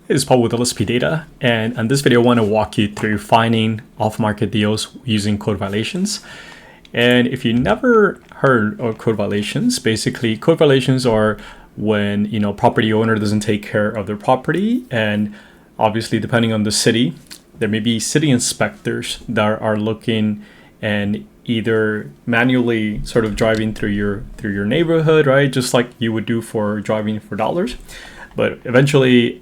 It's Paul with LSP Data, and in this video I want to walk you through finding off-market deals using code violations. And if you never heard of code violations, basically code violations are when property owner doesn't take care of their property, and obviously depending on the city, there may be city inspectors that are looking and either manually sort of driving through your neighborhood, right, just like you would do for driving for dollars. But eventually,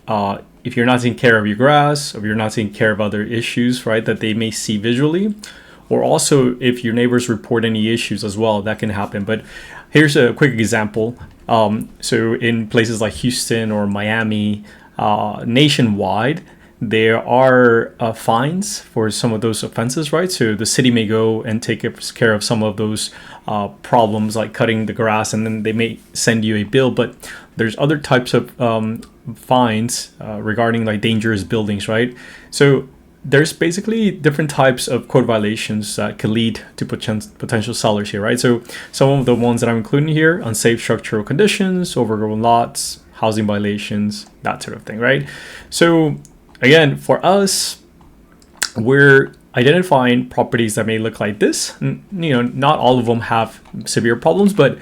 if you're not taking care of your grass, or you're not taking care of other issues, right, that they may see visually, or also if your neighbors report any issues as well, that can happen. But here's a quick example. So in places like Houston or Miami, nationwide, there are fines for some of those offenses, right? So the city may go and take care of some of those problems like cutting the grass, and then they may send you a bill. But there's other types of fines regarding like dangerous buildings, right? So there's basically different types of code violations that could lead to potential sellers here, right? So some of the ones that I'm including here: unsafe structural conditions, overgrown lots, housing violations, that sort of thing, right? So again, for us, we're identifying properties that may look like this. Not all of them have severe problems, but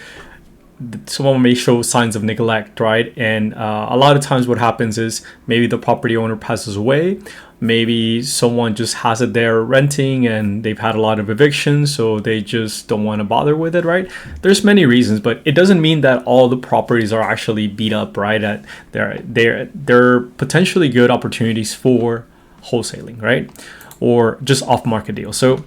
some of them may show signs of neglect, right? And a lot of times what happens is maybe the property owner passes away. Maybe someone just has it there renting and they've had a lot of evictions, so they just don't want to bother with it, right? There's many reasons, but it doesn't mean that all the properties are actually beat up, right? They're potentially good opportunities for wholesaling, right? Or just off-market deals. So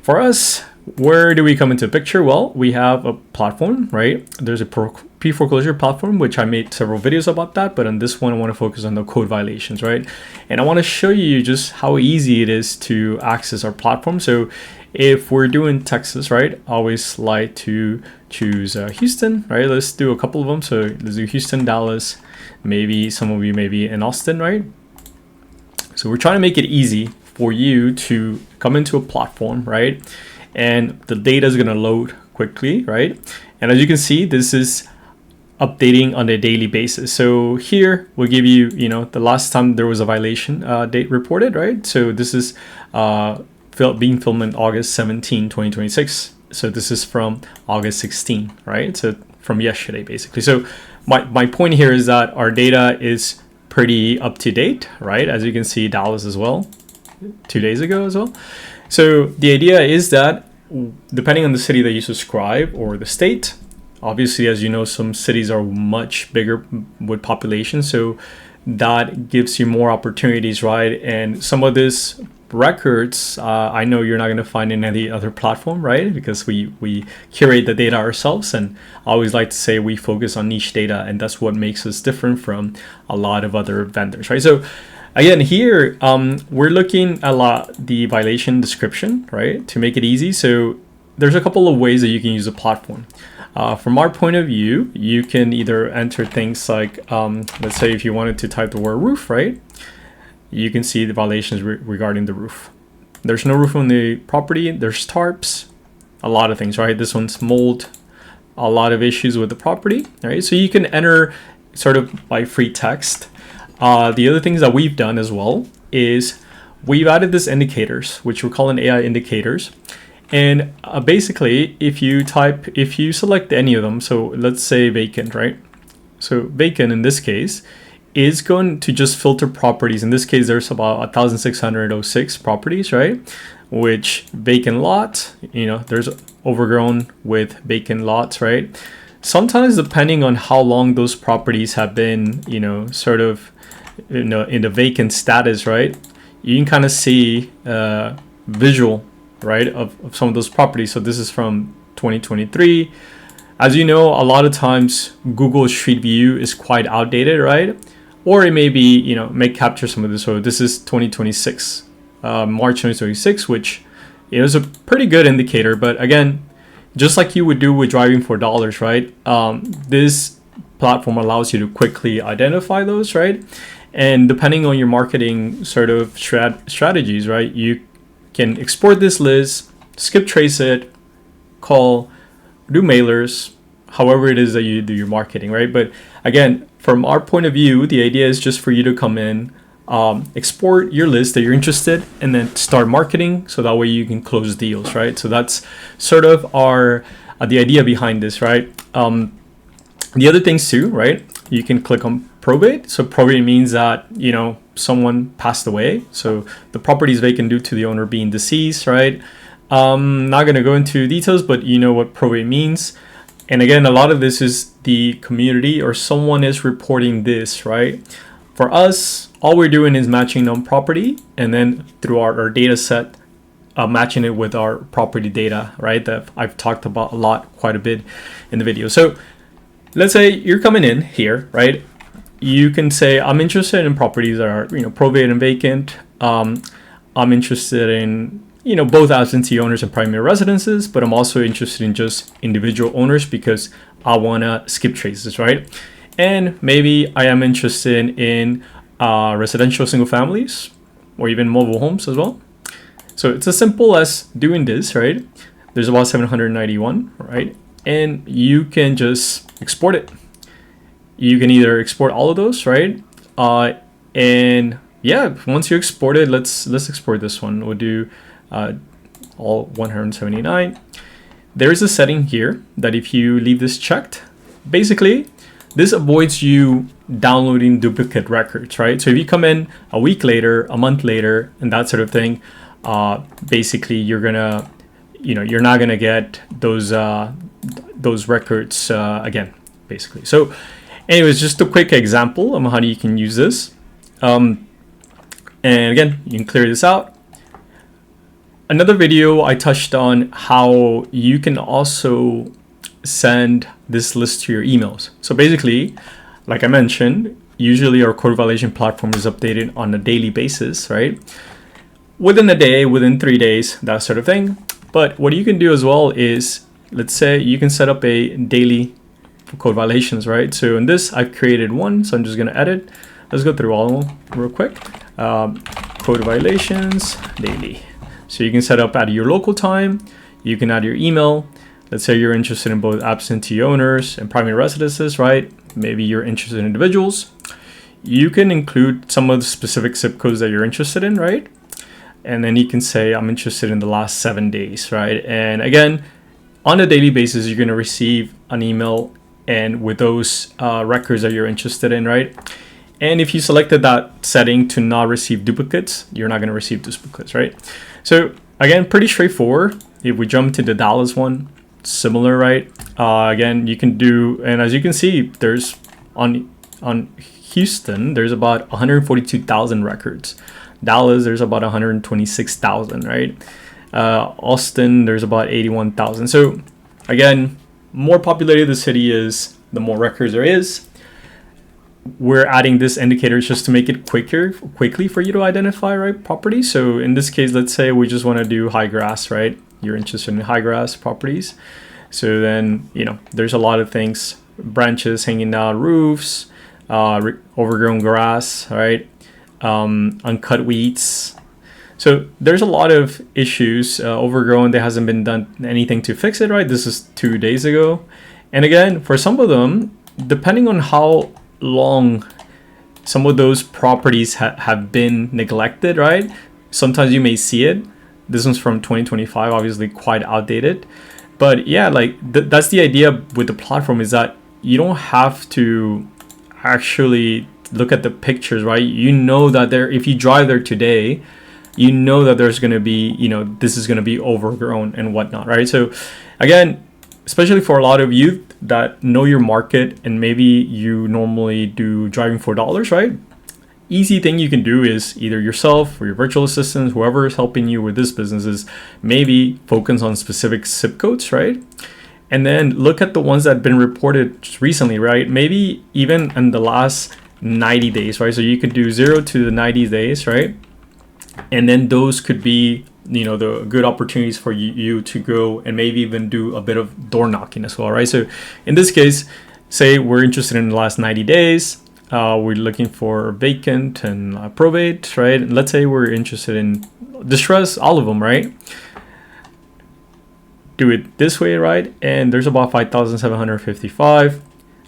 for us, where do we come into the picture? Well, we have a platform, right? There's a pre-foreclosure platform, which I made several videos about that, but on this one, I want to focus on the code violations, right? And I want to show you just how easy it is to access our platform. So if we're doing Texas, right, I always like to choose Houston, right? Let's do a couple of them. So let's do Houston, Dallas, maybe some of you may be in Austin, right? So we're trying to make it easy for you to come into a platform, right? And the data is going to load quickly, right? And as you can see, this is updating on a daily basis. So here we'll give you, the last time there was a violation date reported, right? So this is being filmed in August 17, 2026. So this is from August 16, right? So from yesterday, basically. So my point here is that our data is pretty up to date, right? As you can see, Dallas as well, 2 days ago as well. So the idea is that depending on the city that you subscribe or the state, obviously, as you know, some cities are much bigger with population, so that gives you more opportunities, right? And some of these records, I know you're not going to find in any other platform, right? Because we curate the data ourselves, and I always like to say we focus on niche data, and that's what makes us different from a lot of other vendors, right? So again, here we're looking at the violation description, right, to make it easy. So there's a couple of ways that you can use the platform. From our point of view, you can either enter things like, let's say if you wanted to type the word roof, right, you can see the violations regarding the roof. There's no roof on the property. There's tarps, a lot of things, right? This one's mold, a lot of issues with the property, right? So you can enter sort of by free text. The other things that we've done as well is we've added this indicators, which we're calling AI indicators. And basically, if you select any of them, so let's say vacant, right? So vacant in this case is going to just filter properties. In this case, there's about 1,606 properties, right? Which vacant lot, there's overgrown with vacant lots, right? Sometimes depending on how long those properties have been, sort of, in the vacant status, right, you can kind of see visual, right, of some of those properties. So this is from 2023. As you know, a lot of times Google Street View is quite outdated, right? Or it may be, may capture some of this. So this is 2026, March 2026, which is a pretty good indicator. But again, just like you would do with driving for dollars, right? This platform allows you to quickly identify those, right? And depending on your marketing sort of strategies, right, you can export this list, skip trace it, call, do mailers, however it is that you do your marketing, right? But again, from our point of view, the idea is just for you to come in, export your list that you're interested, and then start marketing, so that way you can close deals, right? So that's sort of our the idea behind this, right? The other things too, right? You can click on probate. So probate means that, you know, someone passed away, so the property is vacant due to the owner being deceased, right? Not going to go into details, but you know what probate means. And again, a lot of this is the community or someone is reporting this, right? For us, all we're doing is matching on property, and then through our data set, matching it with our property data, right? That I've talked about quite a bit in the video. So let's say you're coming in here, right? You can say, I'm interested in properties that are, you know, probate and vacant. I'm interested in, you know, both absentee owners and primary residences, but I'm also interested in just individual owners because I want to skip traces, right? And maybe I am interested in residential single families or even mobile homes as well. So it's as simple as doing this, right? There's about 791, right? And you can just export it. You can either export all of those, right? And yeah, once you export it, let's export this one. We'll do all 179. There's a setting here that if you leave this checked, basically this avoids you downloading duplicate records, right? So if you come in a week later, a month later, and that sort of thing, basically you're gonna, you know, you're not gonna get those records again, basically. So anyways, just a quick example of how you can use this. And again, you can clear this out. Another video I touched on how you can also send this list to your emails. So basically, like I mentioned, usually our code violation platform is updated on a daily basis, right? Within a day, within 3 days, that sort of thing. But what you can do as well is, let's say you can set up a daily code violations, right? So in this, I've created one, so I'm just going to edit. Let's go through all of them real quick. Code violations daily. So you can set up at your local time. You can add your email. Let's say you're interested in both absentee owners and primary residences, right? Maybe you're interested in individuals. You can include some of the specific zip codes that you're interested in, right? And then you can say, I'm interested in the last 7 days, right? And again, on a daily basis, you're going to receive an email and with those records that you're interested in, right? And if you selected that setting to not receive duplicates, you're not going to receive duplicates, right? So again, pretty straightforward. If we jump to the Dallas one, similar, right? Again, you can do, and as you can see, there's on Houston, there's about 142,000 records. Dallas, there's about 126,000, right? Austin, there's about 81,000. So again, more populated the city is, the more records there is. We're adding this indicator just to make it quickly for you to identify, right, properties. So in this case, let's say we just want to do high grass, right? You're interested in high grass properties. So then, you know, there's a lot of things, branches hanging down roofs, overgrown grass, right? Uncut weeds. So there's a lot of issues, overgrown. There hasn't been done anything to fix it, right? This is 2 days ago. And again, for some of them, depending on how long some of those properties have been neglected, right? Sometimes you may see it. This one's from 2025, obviously quite outdated. But yeah, like that's the idea with the platform, is that you don't have to actually look at the pictures, right? You know that there, if you drive there today, you know that there's going to be, you know, this is going to be overgrown and whatnot, right? So again, especially for a lot of youth that know your market and maybe you normally do driving for dollars, right? Easy thing you can do is either yourself or your virtual assistant, whoever is helping you with this business, is maybe focus on specific zip codes, right? And then look at the ones that have been reported just recently, right? Maybe even in the last 90 days, right? So you could do 0 to the 90 days, right? And then those could be, you know, the good opportunities for you to go and maybe even do a bit of door knocking as well, right? So in this case, say we're interested in the last 90 days. We're looking for vacant and probate, right? And let's say we're interested in distress, all of them, right? Do it this way, right? And there's about 5,755.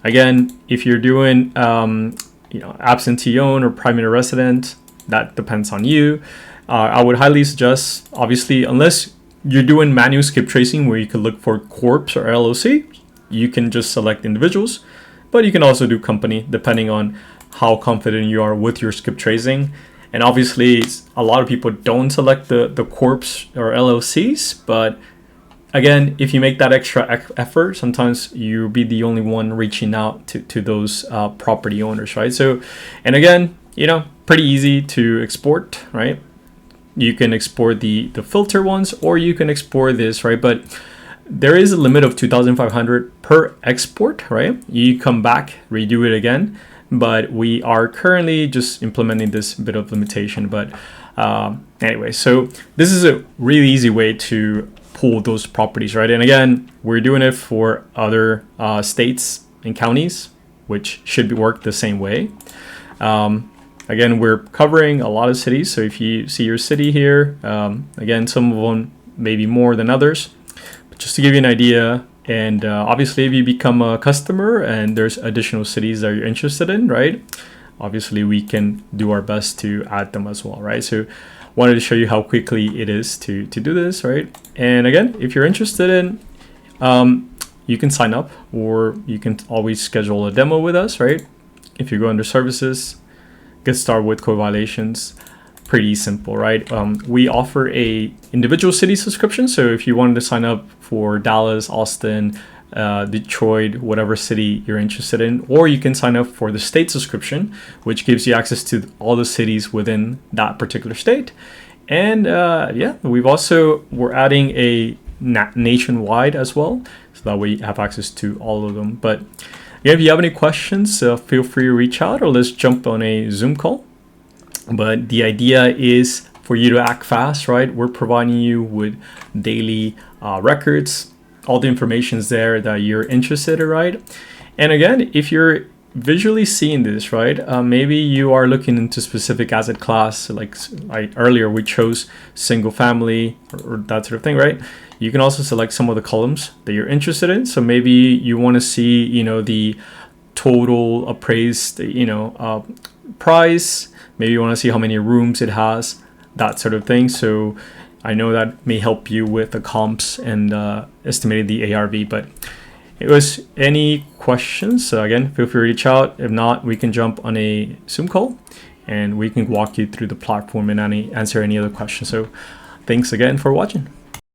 Again, if you're doing absentee owned or primary resident, that depends on you. I would highly suggest, obviously, unless you're doing manual skip tracing where you can look for corps or LLC, you can just select individuals, but you can also do company depending on how confident you are with your skip tracing. And obviously, a lot of people don't select the corps or LLCs, but again, if you make that extra effort, sometimes you'll be the only one reaching out to those property owners, right? So, and again, pretty easy to export, right? You can export the filter ones, or you can export this, right? But there is a limit of 2,500 per export, right? You come back, redo it again. But we are currently just implementing this bit of limitation. But anyway, so this is a really easy way to pull those properties, right? And again, we're doing it for other states and counties, which should work the same way. Again, we're covering a lot of cities. So if you see your city here, again, some of them maybe more than others. But just to give you an idea, and obviously, if you become a customer and there's additional cities that you're interested in, right? Obviously, we can do our best to add them as well, right? So wanted to show you how quickly it is to do this, right? And again, if you're interested in, you can sign up, or you can always schedule a demo with us, right? If you go under services, get started with code violations. Pretty simple, right? We offer a individual city subscription. So if you wanted to sign up for Dallas, Austin, Detroit, whatever city you're interested in, or you can sign up for the state subscription, which gives you access to all the cities within that particular state. And we're adding a nationwide as well, so that way you have access to all of them. But yeah, if you have any questions, feel free to reach out, or let's jump on a Zoom call. But the idea is for you to act fast, right? We're providing you with daily records, all the information is there that you're interested in, right? And again, if you're visually seeing this, right, maybe you are looking into specific asset class, like earlier we chose single family or that sort of thing, right? You can also select some of the columns that you're interested in. So maybe you want to see, the total appraised, price. Maybe you want to see how many rooms it has, that sort of thing. So I know that may help you with the comps and estimating the ARV. But it was any questions, so again, feel free to reach out. If not, we can jump on a Zoom call and we can walk you through the platform and answer any other questions. So thanks again for watching.